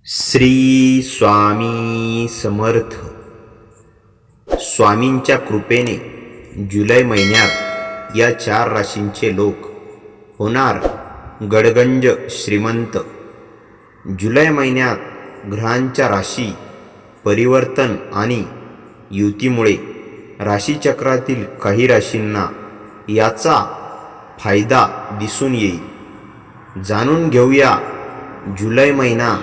श्री स्वामी समर्थ. स्वामींच्या कृपेने जुलै महिन्यात या 4 राशींचे लोक होणार गडगंज श्रीमंत. जुलै महिन्यात ग्रहांच्या राशी परिवर्तन आणि युतीमुळे राशीचक्रातील काही राशींना याचा फायदा दिसून येईल. जाणून घेऊया जुलै महिना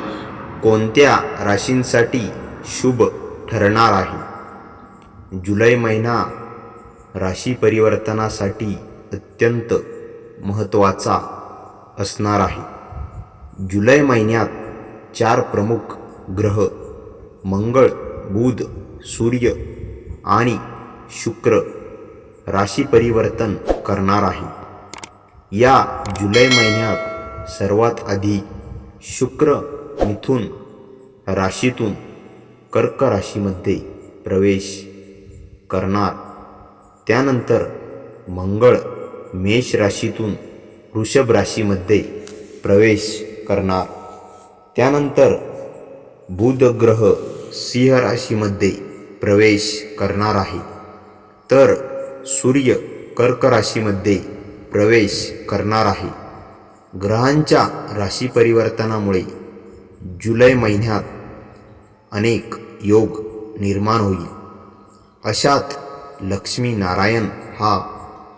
कोणत्या राशींसाठी शुभ ठरणार आहे. जुलै महिना राशी परिवर्तनासाठी अत्यंत महत्त्वाचा असणार आहे. जुलै महिन्यात 4 प्रमुख ग्रह मंगळ, बुध, सूर्य आणि शुक्र राशी परिवर्तन करणार आहे. या जुलै महिन्यात सर्वात आधी शुक्र मिथुन राशीतून कर्क राशीमध्ये प्रवेश करणार. त्यानंतर मंगळ मेष राशीतून वृषभ राशीमध्ये प्रवेश करणार. त्यानंतर बुध ग्रह सिंह राशीमध्ये प्रवेश करणार आहे. तर सूर्य कर्क राशीमध्ये प्रवेश करणार आहे. ग्रहांच्या राशी परिवर्तनामुळे जुलै महिन्यात अनेक योग निर्माण होईल. अशात लक्ष्मी नारायण हा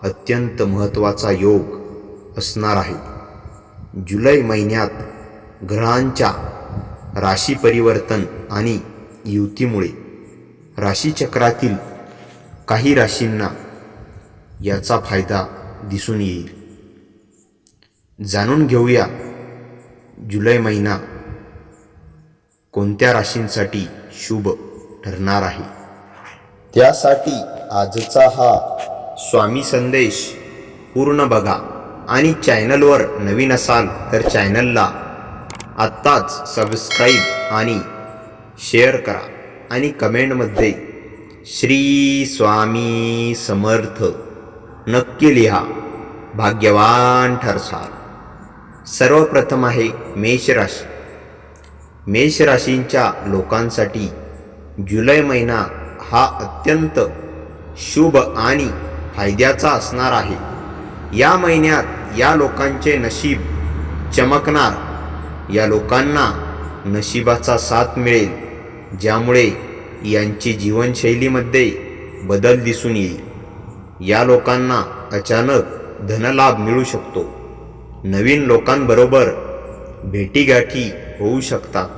अत्यंत महत्त्वाचा योग असणार आहे. जुलै महिन्यात ग्रहांच्या राशी परिवर्तन आणि युतीमुळे राशीचक्रातील काही राशींना याचा फायदा दिसून येईल. जाणून घेऊया जुलै महिना कोणत्या राशींसाठी शुभ ठरणार आहे. त्यासाठी आजचा हा स्वामी संदेश पूर्ण बघा आणि चॅनलवर नवीन असाल तर चॅनलला आत्ताच सबस्क्राईब आणि शेअर करा आणि कमेंटमध्ये श्री स्वामी समर्थ नक्की लिहा. भाग्यवान ठरसाल. सर्वप्रथम आहे मेष राशी. मेष राशींच्या लोकांसाठी जुलै महिना हा अत्यंत शुभ आणि फायद्याचा असणार आहे. या महिन्यात या लोकांचे नशीब चमकणार. या लोकांना नशिबाचा साथ मिळेल, ज्यामुळे यांची जीवनशैलीमध्ये बदल दिसून येईल. या लोकांना अचानक धनलाभ मिळू शकतो. नवीन लोकांबरोबर भेटीगाठी होऊ शकतात.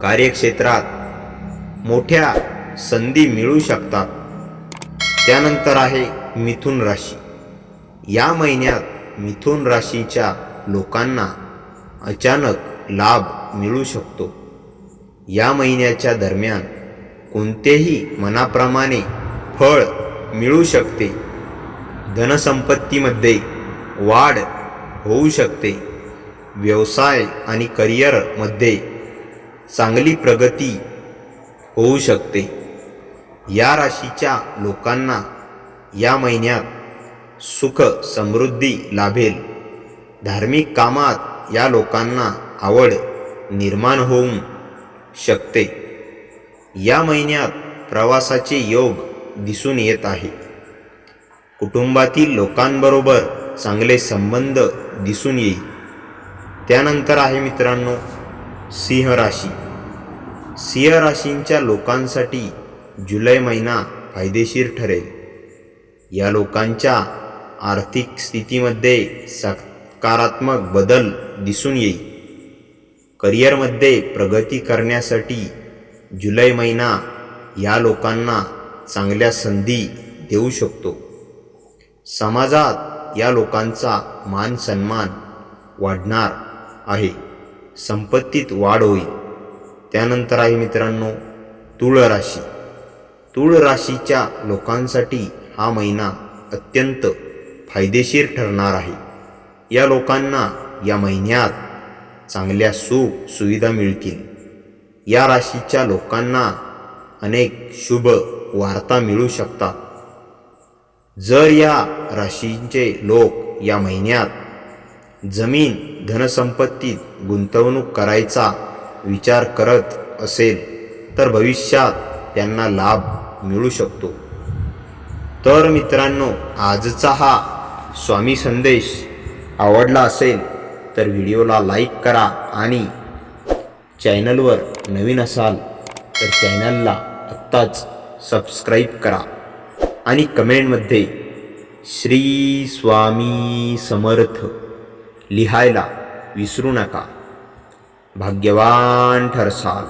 कार्यक्षेत्रात मोठ्या संधी मिळू शकतात. त्यानंतर आहे मिथुन राशी. या महिन्यात मिथुन राशीच्या लोकांना अचानक लाभ मिळू शकतो. या महिन्याच्या दरम्यान कोणतेही मनाप्रमाणे फळ मिळू शकते. धनसंपत्तीमध्ये वाढ होऊ शकते. व्यवसाय आणि करिअरमध्ये चांगली प्रगती होऊ शकते. या राशीच्या लोकांना या महिन्यात सुख समृद्धी लाभेल. धार्मिक कामात या लोकांना आवड निर्माण होऊ शकते. या महिन्यात प्रवासाचे योग दिसून येत आहे. कुटुंबातील लोकांबरोबर चांगले संबंध दिसून येईल. त्यानंतर आहे मित्रांनो सिंह राशी. सिंह राशींच्या लोकांसाठी जुलै महिना फायदेशीर ठरेल. या लोकांच्या आर्थिक स्थितीमध्ये सकारात्मक बदल दिसून येईल. करिअरमध्ये प्रगती करण्यासाठी जुलै महिना या लोकांना चांगल्या संधी देऊ शकतो. समाजात या लोकांचा मान सन्मान वाढणार आहे. संपत्तीत वाढ होईल. त्यानंतर आहे मित्रांनो तुळ राशी. तुळ राशीच्या लोकांसाठी हा महिना अत्यंत फायदेशीर ठरणार आहे. या लोकांना या महिन्यात चांगल्या सुख सुविधा मिळतील. या राशीच्या लोकांना अनेक शुभ वार्ता मिळू शकतात. जर या राशींचे लोक या महिन्यात जमीन धनसंपत्तीत गुंतवणूक करायचा विचार करत असेल तर भविष्यात त्यांना लाभ मिळू शकतो. तर मित्रांनो, आजचा हा स्वामी संदेश आवडला असेल तर व्हिडिओला लाईक करा आणि चॅनलवर नवीन असाल तर चॅनलला आत्ताच सबस्क्राईब करा आणि कमेंटमध्ये श्री स्वामी समर्थ लिहायला विसरू नका. भाग्यवान ठरसाल.